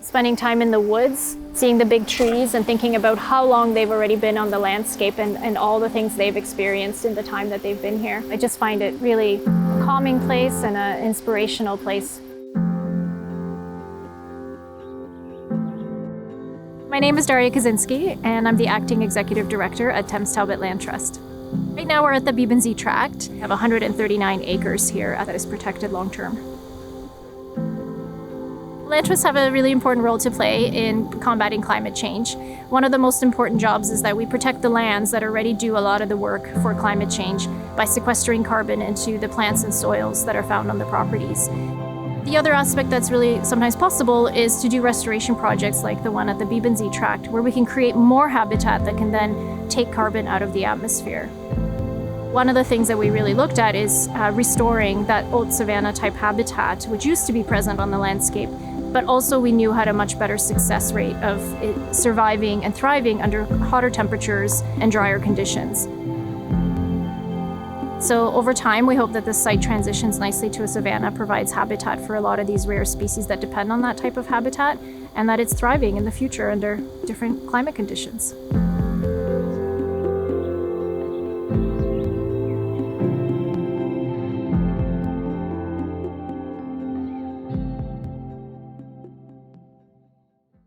Spending time in the woods, seeing the big trees and thinking about how long they've already been on the landscape and all the things they've experienced in the time that they've been here. I just find it really a calming place and an inspirational place. My name is Daria Kaczynski, and I'm the Acting Executive Director at Thames Talbot Land Trust. Right now we're at the Beebensee Tract. We have 139 acres here that is protected long-term. Land trusts have a really important role to play in combating climate change. One of the most important jobs is that we protect the lands that already do a lot of the work for climate change by sequestering carbon into the plants and soils that are found on the properties. The other aspect that's really sometimes possible is to do restoration projects like the one at the Beebensee Tract, where we can create more habitat that can then take carbon out of the atmosphere. One of the things that we really looked at is restoring that old savanna type habitat, which used to be present on the landscape, but also we knew had a much better success rate of it surviving and thriving under hotter temperatures and drier conditions. So over time, we hope that this site transitions nicely to a savanna, provides habitat for a lot of these rare species that depend on that type of habitat, and that it's thriving in the future under different climate conditions.